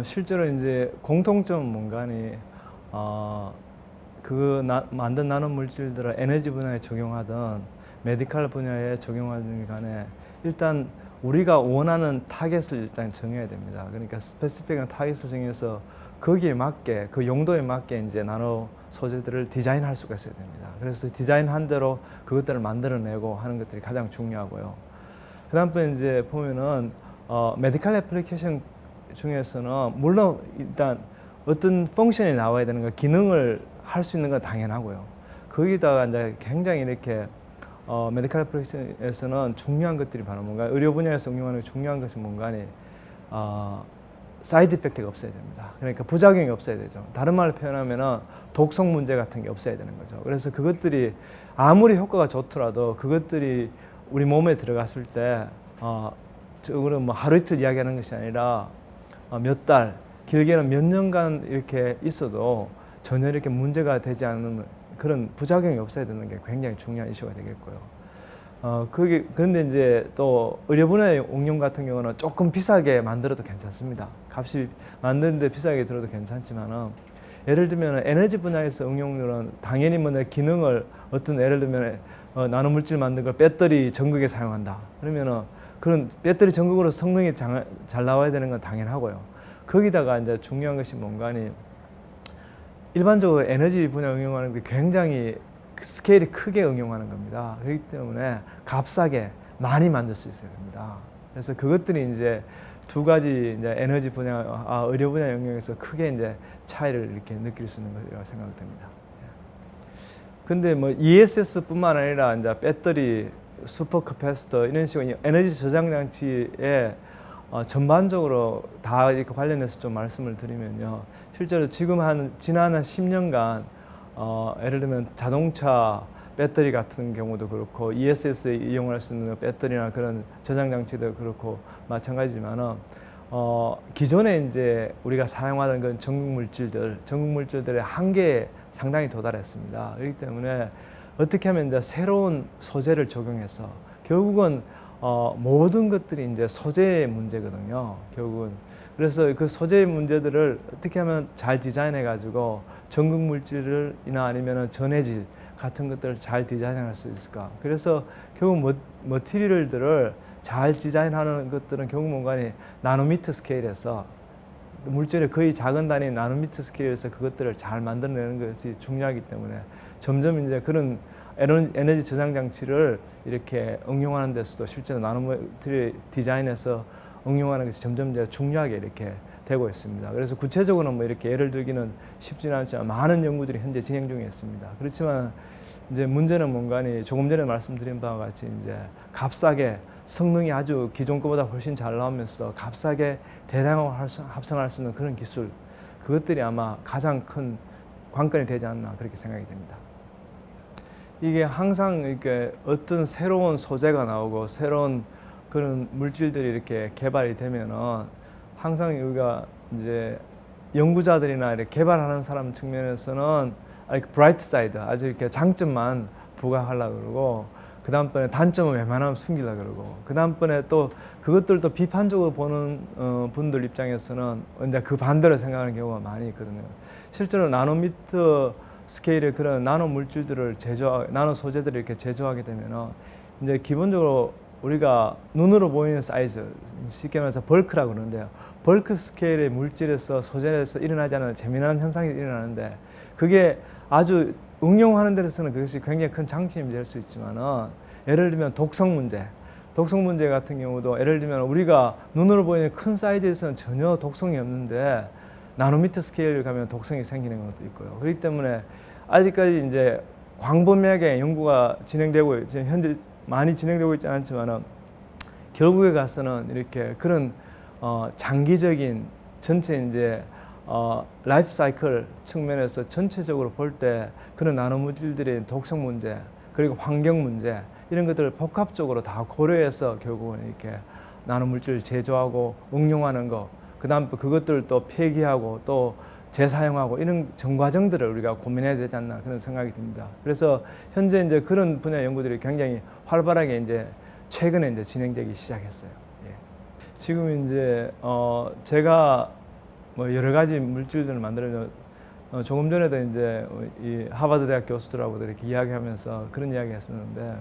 실제로 이제 공통점 뭔가니 만든 나노 물질들을 에너지 분야에 적용하든 메디컬 분야에 적용하든 간에 일단 우리가 원하는 타겟을 일단 정해야 됩니다. 그러니까 스페시픽한 타겟을 정해서 거기에 맞게 그 용도에 맞게 이제 나노 소재들을 디자인할 수가 있어야 됩니다. 그래서 디자인한 대로 그것들을 만들어내고 하는 것들이 가장 중요하고요. 그다음에 이제 보면은 메디컬 애플리케이션 중에서는 물론 일단 어떤 펑션이 나와야 되는 거, 기능을 할 수 있는 건 당연하고요. 거기다가 이제 굉장히 이렇게 메디컬 애플리케이션에서는 중요한 것들이 바로 뭔가 의료 분야에서 응용하는 중요한 것이 뭔가니 사이드 이펙트가 없어야 됩니다. 그러니까 부작용이 없어야 되죠. 다른 말로 표현하면은 독성 문제 같은 게 없어야 되는 거죠. 그래서 그것들이 아무리 효과가 좋더라도 그것들이 우리 몸에 들어갔을 때 저거는 뭐 하루 이틀 이야기하는 것이 아니라 몇 달, 길게는 몇 년간 이렇게 있어도 전혀 이렇게 문제가 되지 않는 그런 부작용이 없어야 되는 게 굉장히 중요한 이슈가 되겠고요. 그런데 이제 또 의료 분야의 응용 같은 경우는 조금 비싸게 만들어도 괜찮습니다. 값이 만드는데 비싸게 들어도 괜찮지만은 예를 들면 에너지 분야에서 응용률은 당연히 뭐 내 기능을 어떤 예를 들면 나노 물질 만든 걸 배터리 전극에 사용한다. 그러면은 그런 배터리 전극으로 성능이 잘 나와야 되는 건 당연하고요. 거기다가 이제 중요한 것이 뭔가니 일반적으로 에너지 분야 응용하는 게 굉장히 스케일이 크게 응용하는 겁니다. 그렇기 때문에 값싸게 많이 만들 수 있어야 됩니다. 그래서 그것들이 이제 두 가지 이제 에너지 분야, 의료 분야 영역에서 크게 이제 차이를 이렇게 느낄 수 있는 것이라고 생각됩니다. 근데 뭐 ESS뿐만 아니라 이제 배터리, 슈퍼 캐패시터 이런 식으로 에너지 저장 장치에 전반적으로 다 이렇게 관련해서 좀 말씀을 드리면요. 실제로 지금 지난 한 10년간 예를 들면 자동차 배터리 같은 경우도 그렇고 ESS에 이용할 수 있는 배터리나 그런 저장 장치도 그렇고 마찬가지지만은 기존에 이제 우리가 사용하던 그런 전극 물질들의 한계에 상당히 도달했습니다. 그렇기 때문에 어떻게 하면 이제 새로운 소재를 적용해서 결국은 모든 것들이 이제 소재의 문제거든요. 결국은 그래서 그 소재의 문제들을 어떻게 하면 잘 디자인해 가지고 전극 물질이나 아니면은 전해질 같은 것들을 잘 디자인할 수 있을까? 그래서 결국 머티리얼들을 잘 디자인하는 것들은 결국 뭔가니 나노미터 스케일에서 물질의 거의 작은 단위 나노미터 스케일에서 그것들을 잘 만들어내는 것이 중요하기 때문에 점점 이제 그런 에너지 저장 장치를 이렇게 응용하는 데서도 실제로 나노미터 디자인에서 응용하는 것이 점점 이제 중요하게 이렇게 되고 있습니다. 그래서 구체적으로는 뭐 이렇게 예를 들기는 쉽지는 않지만 많은 연구들이 현재 진행 중에 있습니다. 그렇지만 이제 문제는 뭔가니 조금 전에 말씀드린 바와 같이 이제 값싸게 성능이 아주 기존 것보다 훨씬 잘 나오면서 값싸게 대량으로 합성할 수 있는 그런 기술, 그것들이 아마 가장 큰 관건이 되지 않나 그렇게 생각이 됩니다. 이게 항상 이렇게 어떤 새로운 소재가 나오고 새로운 그런 물질들이 이렇게 개발이 되면은 항상 우리가 이제 연구자들이나 이렇게 개발하는 사람 측면에서는 브라이트 사이드, 아주 이렇게 장점만 부각하려고 그러고, 그 다음번에 단점은 웬만하면 숨기려고 그러고, 그 다음번에 또 그것들도 비판적으로 보는 분들 입장에서는 이제 그 반대로 생각하는 경우가 많이 있거든요. 실제로 나노미터 스케일의 그런 나노 물질들을 나노 소재들을 이렇게 제조하게 되면은 이제 기본적으로 우리가 눈으로 보이는 사이즈, 쉽게 말해서 벌크라고 그러는데요. 벌크 스케일의 물질에서 소재에서 일어나지 않는 재미난 현상이 일어나는데, 그게 아주 응용하는 데서는 그것이 굉장히 큰 장점이 될 수 있지만은, 예를 들면 독성 문제 같은 경우도 예를 들면 우리가 눈으로 보이는 큰 사이즈에서는 전혀 독성이 없는데 나노미터 스케일을 가면 독성이 생기는 것도 있고요. 그렇기 때문에 아직까지 이제 광범위하게 연구가 진행되고 현재 많이 진행되고 있지 않지만은 결국에 가서는 이렇게 그런 장기적인 전체 이제 라이프 사이클 측면에서 전체적으로 볼 때 그런 나노 물질들의 독성 문제 그리고 환경 문제 이런 것들을 복합적으로 다 고려해서 결국은 이렇게 나노 물질을 제조하고 응용하는 거, 그다음 그것들을 또 폐기하고 또 재사용하고 이런 전 과정들을 우리가 고민해야 되지 않나 그런 생각이 듭니다. 그래서 현재 이제 그런 분야 연구들이 굉장히 활발하게 이제 최근에 이제 진행되기 시작했어요. 예. 지금 이제 제가 뭐 여러 가지 물질들을 만들어서 조금 전에도 이제 이 하버드 대학 교수들하고도 이렇게 이야기하면서 그런 이야기했었는데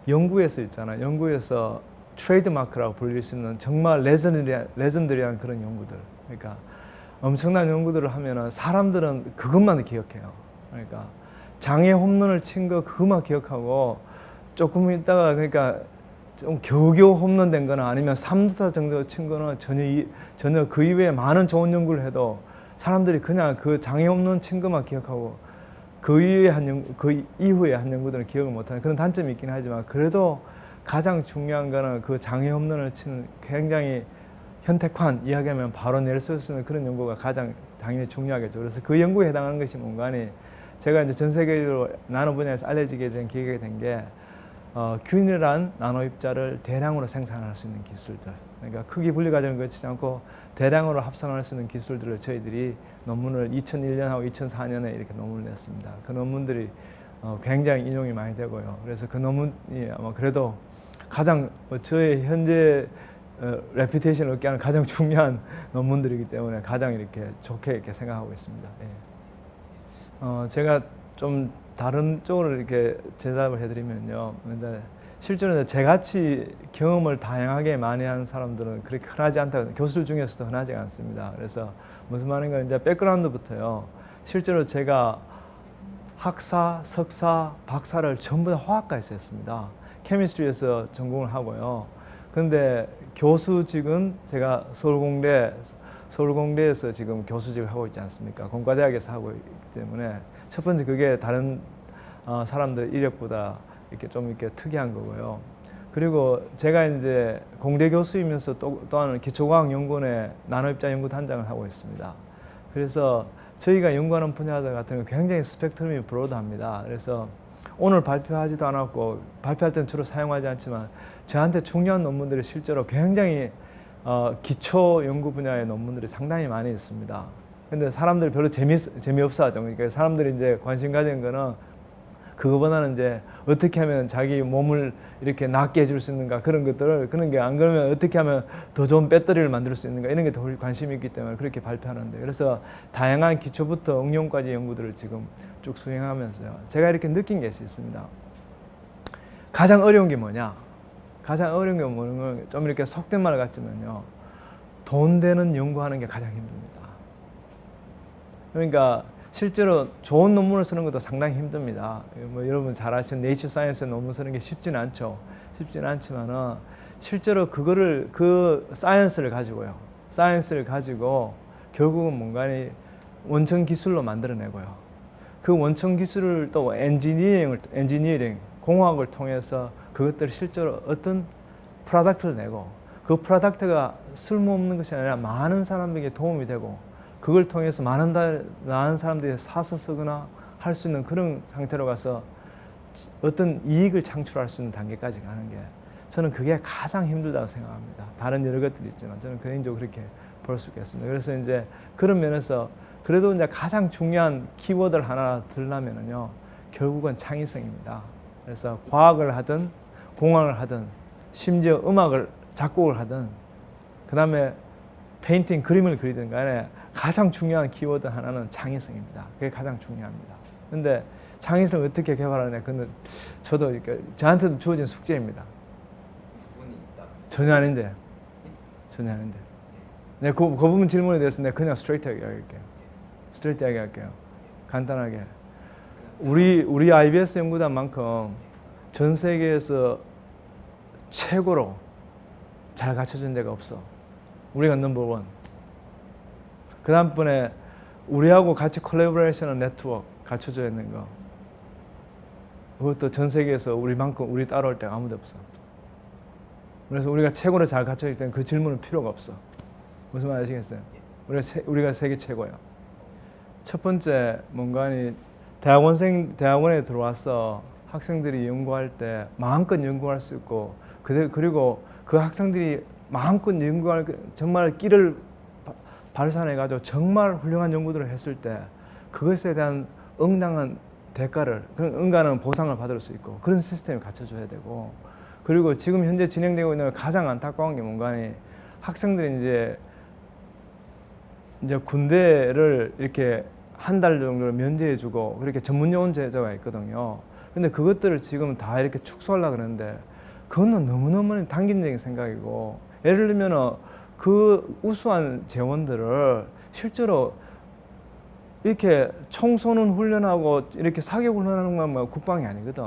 영국에서 있잖아요. 영국에서 트레이드마크라고 불릴 수 있는 정말 레전드리한 그런 연구들. 그러니까 엄청난 연구들을 하면은 사람들은 그것만 기억해요. 그러니까 장애 홈런을 친 거 그것만 기억하고 조금 있다가 그러니까 좀 겨우겨우 홈런 된 거나 아니면 3루타 정도 친 거는 전혀 그 이외에 많은 좋은 연구를 해도 사람들이 그냥 그 장애 홈런 친 것만 기억하고 그 이후에 한 연구들은 기억을 못하는 그런 단점이 있긴 하지만 그래도 가장 중요한 거는 그 장애 홈런을 치는 굉장히 현택환 이야기하면 바로 낼 수 있는 그런 연구가 가장 당연히 중요하겠죠. 그래서 그 연구에 해당하는 것이 뭔가니 제가 이제 전 세계적으로 나노 분야에서 알려지게 된 계기가 된 게 균일한 나노 입자를 대량으로 생산할 수 있는 기술들. 그러니까 크기 분리 과정을 거치지 않고 대량으로 합성할 수 있는 기술들을 저희들이 논문을 2001년하고 2004년에 이렇게 논문을 냈습니다. 그 논문들이 굉장히 인용이 많이 되고요. 그래서 그 논문이 아마 그래도 가장 저의 현재 레퓨테이션을 얻게 하는 가장 중요한 논문들이기 때문에 가장 이렇게 좋게 이렇게 생각하고 있습니다. 예. 제가 좀 다른 쪽으로 이렇게 대답을 해드리면요. 근데 실제로 제같이 경험을 다양하게 많이 하는 사람들은 그렇게 흔하지 않다. 교수들 중에서도 흔하지 않습니다. 그래서 무슨 말인가 이제 백그라운드부터요. 실제로 제가 학사, 석사, 박사를 전부 다 화학과에서 했습니다. 케미스트리에서 전공을 하고요. 근데 교수직은 제가 서울공대에서 지금 교수직을 하고 있지 않습니까? 공과대학에서 하고 있기 때문에 첫 번째 그게 다른 사람들 이력보다 이렇게 좀 이렇게 특이한 거고요. 그리고 제가 이제 공대 교수이면서 또한 기초과학연구원의 나노입자 연구단장을 하고 있습니다. 그래서 저희가 연구하는 분야들 같은 건 굉장히 스펙트럼이 브로드합니다. 그래서 오늘 발표하지도 않았고 발표할 때는 주로 사용하지 않지만 저한테 중요한 논문들이 실제로 굉장히 기초 연구 분야의 논문들이 상당히 많이 있습니다. 근데 사람들이 별로 재미없어 하죠. 그러니까 사람들이 이제 관심 가진 거는 그거보다는 이제 어떻게 하면 자기 몸을 이렇게 낫게 해줄 수 있는가 그런 것들을 그런 게 안 그러면 어떻게 하면 더 좋은 배터리를 만들 수 있는가 이런 게 더 관심이 있기 때문에 그렇게 발표하는데 그래서 다양한 기초부터 응용까지 연구들을 지금 쭉 수행하면서요. 제가 이렇게 느낀 게 있습니다. 가장 어려운 게 뭐냐? 가장 어려운 게 뭐냐면 좀 이렇게 속된 말 같지만요. 돈 되는 연구하는 게 가장 힘듭니다. 그러니까 실제로 좋은 논문을 쓰는 것도 상당히 힘듭니다. 뭐 여러분 잘 아시는 네이처 사이언스에 논문 쓰는 게 쉽지는 않죠. 쉽지는 않지만은 실제로 그 사이언스를 가지고 결국은 뭔가니 원천 기술로 만들어내고요. 그 원천 기술을 또 엔지니어링, 공학을 통해서 그것들을 실제로 어떤 프로덕트를 내고 그 프로덕트가 쓸모없는 것이 아니라 많은 사람에게 도움이 되고 그걸 통해서 많은 사람들이 사서 쓰거나 할 수 있는 그런 상태로 가서 어떤 이익을 창출할 수 있는 단계까지 가는 게 저는 그게 가장 힘들다고 생각합니다. 다른 여러 것들이 있지만 저는 개인적으로 그렇게 볼 수 있겠습니다. 그래서 이제 그런 면에서 그래도 이제 가장 중요한 키워드를 하나 들려면은요, 결국은 창의성입니다. 그래서 과학을 하든 공학을 하든 심지어 작곡을 하든 그 다음에 페인팅, 그림을 그리든 간에 가장 중요한 키워드 하나는 창의성입니다. 그게 가장 중요합니다. 근데 창의성을 어떻게 개발하냐, 그건 저도 저한테도 주어진 숙제입니다. 부분이 있다. 전혀 아닌데. 네, 그 부분 질문에 대해서 내가 그냥 스트레이트하게 할게요. 간단하게. 우리 IBS 연구단만큼 전 세계에서 최고로 잘 갖춰진 데가 없어. 우리가 넘버원. 그 다음번에 우리하고 같이 콜라보레이션한 네트워크 갖춰져 있는 거. 그것도 전 세계에서 우리 따라올 데가 아무도 없어. 그래서 우리가 최고로 잘 갖춰있기 때문에 그 질문은 필요가 없어. 무슨 말 아시겠어요? 우리가 세계 최고예요. 첫 번째 뭔가니 대학원에 들어와서 학생들이 연구할 때 마음껏 연구할 수 있고 그리고 그 학생들이 마음껏 연구할 정말 끼를 발산해가지고 정말 훌륭한 연구들을 했을 때 그것에 대한 응당한 대가를, 그런 응가는 보상을 받을 수 있고 그런 시스템이 갖춰줘야 되고, 그리고 지금 현재 진행되고 있는 가장 안타까운 게 뭔가 하니 학생들이 이제 군대를 이렇게 한 달 정도를 면제해주고 그렇게 전문요원 제도가 있거든요. 근데 그것들을 지금 다 이렇게 축소하려고 그러는데 그거는 너무너무 단기적인 생각이고, 예를 들면 그 우수한 재원들을 실제로 이렇게 총 쏘는 훈련하고 이렇게 사격 훈련하는 건 국방이 아니거든.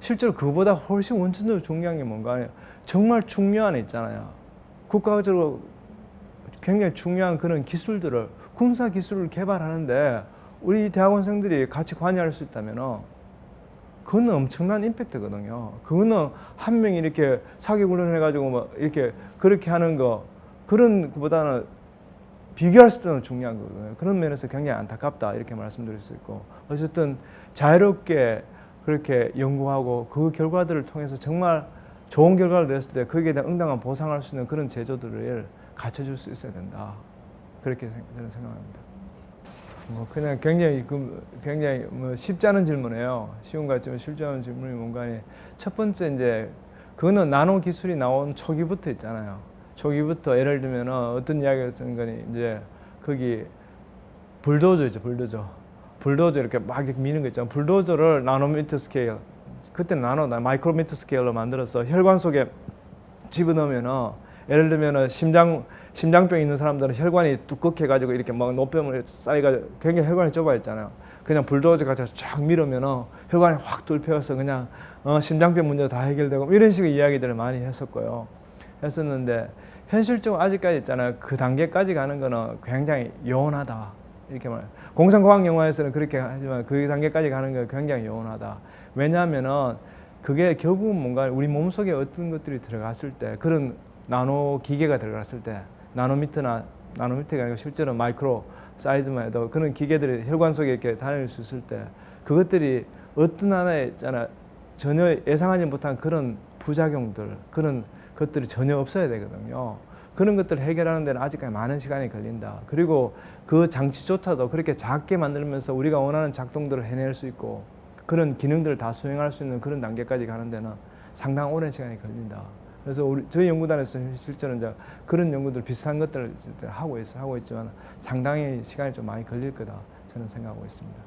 실제로 그보다 훨씬 원천적으로 중요한 게 뭔가 정말 중요한 애 있잖아요. 국가적으로 굉장히 중요한 그런 기술들을, 군사 기술을 개발하는데 우리 대학원생들이 같이 관여할 수 있다면 그거는 엄청난 임팩트거든요. 그거는 한 명이 이렇게 사격 훈련을 해가지고 뭐 이렇게 그렇게 하는 거, 그런 것보다는 비교할 수 없는 중요한 거거든요. 그런 면에서 굉장히 안타깝다 이렇게 말씀드릴 수 있고, 어쨌든 자유롭게 그렇게 연구하고 그 결과들을 통해서 정말 좋은 결과를 냈을 때 거기에 대한 응당한 보상할 수 있는 그런 제도들을 갖춰줄 수 있어야 된다. 그렇게 저는 생각합니다. 뭐 그냥 굉장히 뭐 쉽지 않은 질문이에요. 쉬운 것 같지만 쉽지 않은 질문이 뭔가니, 첫 번째 이제 그거는 나노 기술이 나온 초기부터 있잖아요. 초기부터 예를 들면 어떤 이야기가 있던 거니, 이제 거기 불도저죠, 불도저 이렇게 막 이렇게 미는 거 있잖아요. 불도저를 나노미터 스케일, 그때 마이크로미터 스케일로 만들어서 혈관 속에 집어넣으면은, 예를 들면 심장병 있는 사람들은 혈관이 두껍해가지고 이렇게 막 노폐물 쌓이가 굉장히 혈관이 좁아 있잖아요. 그냥 불도저 가지고 쫙 밀으면은 혈관이 확 뚫혀서 그냥 심장병 문제 다 해결되고 이런 식의 이야기들을 많이 했었는데 현실적으로 아직까지 있잖아요. 그 단계까지 가는 거는 굉장히 요원하다 이렇게 말해요. 공상과학 영화에서는 그렇게 하지만 그 단계까지 가는 건 굉장히 요원하다. 왜냐하면은 그게 결국은 뭔가 우리 몸속에 어떤 것들이 들어갔을 때, 그런 나노 기계가 들어갔을 때, 나노미터가 아니고 실제로 마이크로 사이즈만 해도 그런 기계들이 혈관 속에 이렇게 다닐 수 있을 때, 그것들이 어떤 하나에 있잖아 전혀 예상하지 못한 그런 부작용들, 그런 것들이 전혀 없어야 되거든요. 그런 것들을 해결하는 데는 아직까지 많은 시간이 걸린다. 그리고 그 장치조차도 그렇게 작게 만들면서 우리가 원하는 작동들을 해낼 수 있고 그런 기능들을 다 수행할 수 있는 그런 단계까지 가는 데는 상당히 오랜 시간이 걸린다. 그래서 저희 연구단에서 실제로 이제 그런 연구들 비슷한 것들을 하고 있지만 상당히 시간이 좀 많이 걸릴 거다 저는 생각하고 있습니다.